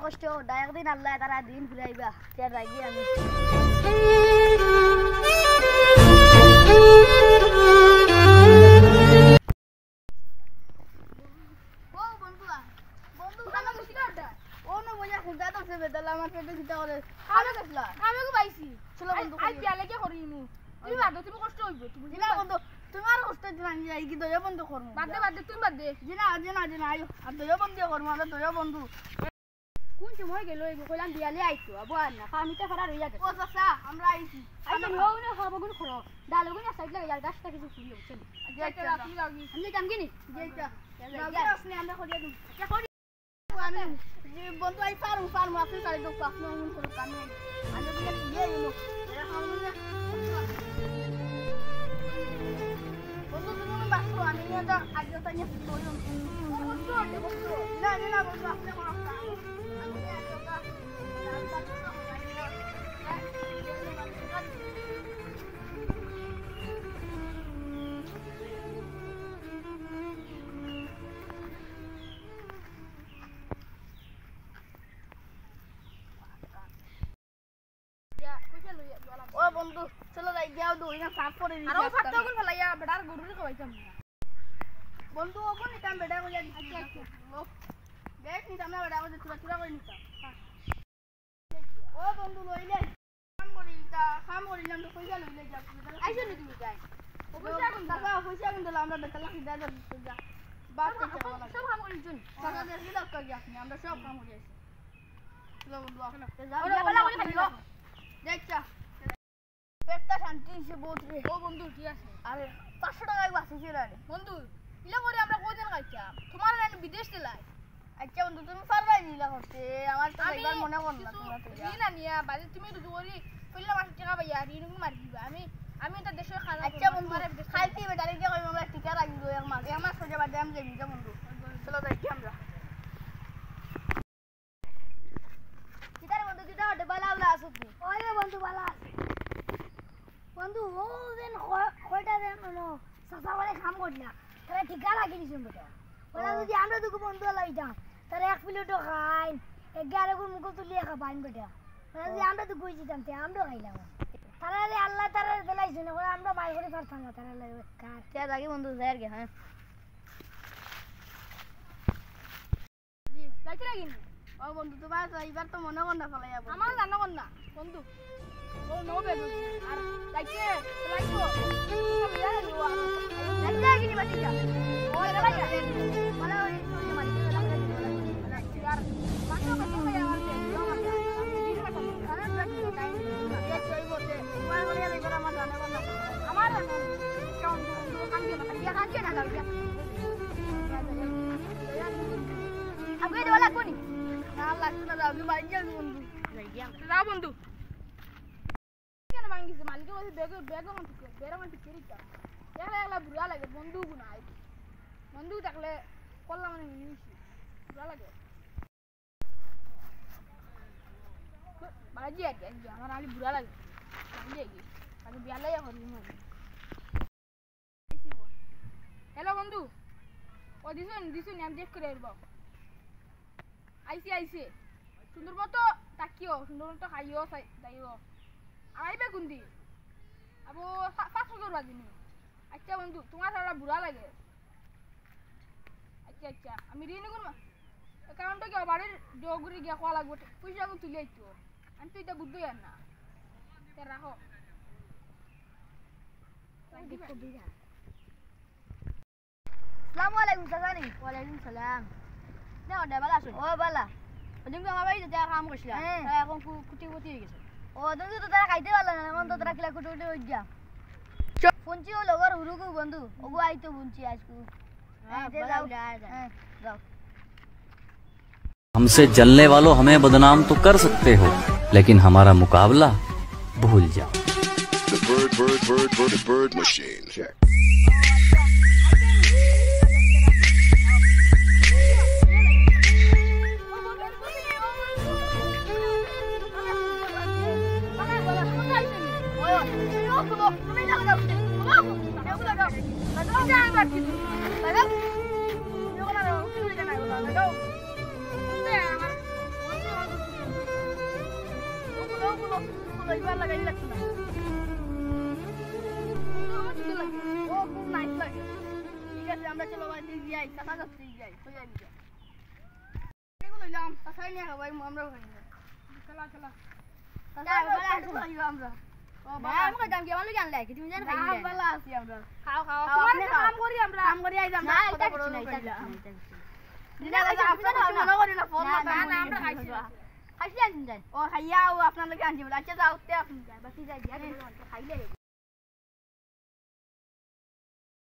কষ্ট একদিন আল্লাহ তারা দিন ঘুরাইবা রাগি আমি তোমার কষ্ট দয়া বন্ধু করবো বাদ দে তুমি বাদ দে দয়া বন্ধু কোন সময় গেল কইলাম বিয়ালে আইতো আবো আর না ফামিতে ফারা রইয়া গেছে ও চাচা আমরা আইছি আইছো নও না হাবগুন খরো ডালগুন সাইড লাগা যার গাছটা কিছু ফুলি হচ্ছে আচ্ছা রাখি লাগি আমি কাম কিনি যেটা লাগা আসলে আমরা করিয়া দিই আচ্ছা করি আমি যে বন্ধু আই ফার্ম আপনি সাইড তো আপনি মন করো কাম নাই আমি বিয়া দিয়ে এলো এরা হামনে বন্ধু তুমি বাসো আমি না আজ তো নিয়ে বলুন বন্ধু না বন্ধু আপনি করো বন্ধু চলো যাই যাও দুই না সাফ করে দিই আর ও ফাটটা কোন ফলাইয়া বেটার গরুরে কইতাম বন্ধু ওপন নিতাম বেটা কইয়া আচ্ছা লোক দেখ নিতাম না বেটা কইয়া চুরা করে নিতাম ও বন্ধু লইলে কাম করিলাম তো কইয়া লইলে যা আইছো নি তুমি যাই ও পয়সা কোন দাদা পয়সা কোন দিলা আমরা বেটা লাগি দাদা যা বাদ সব কাম করি জুন দাদা দেখি লাগ করি আপনি আমরা সব কাম করি আছি চলো বন্ধু এখন যাও বেলা করে খাইলো দেখছা পেটটা শান্তি হিসে বহুত রে ও বন্ধু ঠিক আছে আরে 500 টাকা বাঁচিছি রে বন্ধু ইলা করে আমরা কয়জন খাইছাম তোমার না বিদেশ দিলাই আচ্ছা বন্ধু তুমি পারবাই নিলা করতে আমার তো একবার মনে কর না তোমরা তো ই না নিয়া বাজে তুমি দুটো করি কইলা 5 টাকা পাইয়া ঋণ মার দিবা আমি এটা দেশের খানা আচ্ছা বন্ধু খাইতে বেটারে যে কই আমরা টিকা রাখি দো এক মাস হয়ে যাবে দাম যাবি বন্ধু চলো যাই আমরা কিদারে বন্ধু কিদা ওটা বালা বালা আসো কি ওরে বন্ধু বালা বন্ধু ও দেন কয়টা দেন নো সাসা বলে কাম করলা তারে ঠিকা লাগি দিছেন বেটা ওরা যদি আমরা দুটো বন্ধু লাইতাম তারে এক প্লেটও খাই 11 গুণ মুখ তুলিয়া খাবাইন বেটা ওরা যদি আমরা তো কই দিতাম তে আমরা খাইলাম তারে আল্লাহ তারে বেলাইছে না ওরা আমরা মাই করে পারতাম না তারে লাগে কার তে লাগি বন্ধু যাইর গে হ্যাঁ জি যাইতে লাগি ও বন্ধু তোমার এইবার তো মনে কর না ফলাই যাব আমার জানো কর না বন্ধু ও নো বেদু আর যাইতে লাইছো বিয়া লিওয়া যাইতে লাগি নি বাটিটা ও এলা যা মানে ওই তুমি মারি না यार বাটো বাটো কই আমার তে দিও আমার দিন কাটা আরে রাখি টাইম ইয়া কই বলতে তোমার বলে এবার আমার জানা কর না আমার কাউন্ট কাম দিও না ইয়া কাজ না লাগবে আগে দেওয়া কোনি না লাগছে না আমি বাড়ি যাই বন্ধু যাও বন্ধু কেন ভাঙিছে মালিক বলে বেগ মন থেকে বেরা মন থেকে রিকা একলা বুড়া লাগে বন্ধু গুনাই বন্ধু থাকলে কল্লা মানে মিশি বুড়া লাগে বাজি আগে আমার আলি বুড়া লাগে আমি আগে আগে বিয়ালাই করি মানে হ্যালো বন্ধু ও দিছুন আমি দেখ করে আইবো আইসি সুন্দর মতো তাকিও সুন্দর মতো খাইও যাইও আইবে গুন্দি আবো 500 বাজিনি আচ্ছা বন্ধু তোমার সারা বুড়া লাগে আচ্ছা আমি ঋণ করব অ্যাকাউন্টে কি বাড়ির জগুরি গিয়া কোয়া লাগবে পয়সা কো তুলি আইতো আমি তো এটা বুঝবই না তে রাখো আসসালামু আলাইকুম সাজানি ওয়ালাইকুম সালাম না ওটা বালা শুন ও বালা তুমি আমার বাড়িতে যা কাম করছিলা এখন কুটি কুটি হয়ে গেছে ও তুমি তো তারা খাইতে পারলা না এখন তো তারা কিলা কুটি কুটি হয়ে যা পুঞ্চি ও লগর হুরুকু বন্ধু ওগো আইতো পুঞ্চি আজকু যাও हमसे जलने वालों हमें बदनाम तो कर सकते हो लेकिन हमारा मुकाबला भूल जाओ The bird machine. Check. আমরা চলো বাড়ি যাই কাকা কাছে যাই সোজা যাই এগুলো লাম কাছাই নিয়ে ভাই আমরা ভাই চলা চলা আমরা ও বাবা আমরা দাম কি আমার লাগি আনলাই কি তুমি জানো খাই না ভালো আছি আমরা খাও খাও তোমার কাম করি আমরা কাম করি আইতাম না এটা কিছু না এটা দিনা লাগা আপনারা মনে করি না ফোন না না আমরা খাইছি খাইছি আনছেন যাই ও খাইয়াও আপনার লাগি আনছি বলে আচ্ছা যাও তে আপনি যাই বাকি যাই দিয়া খাইলে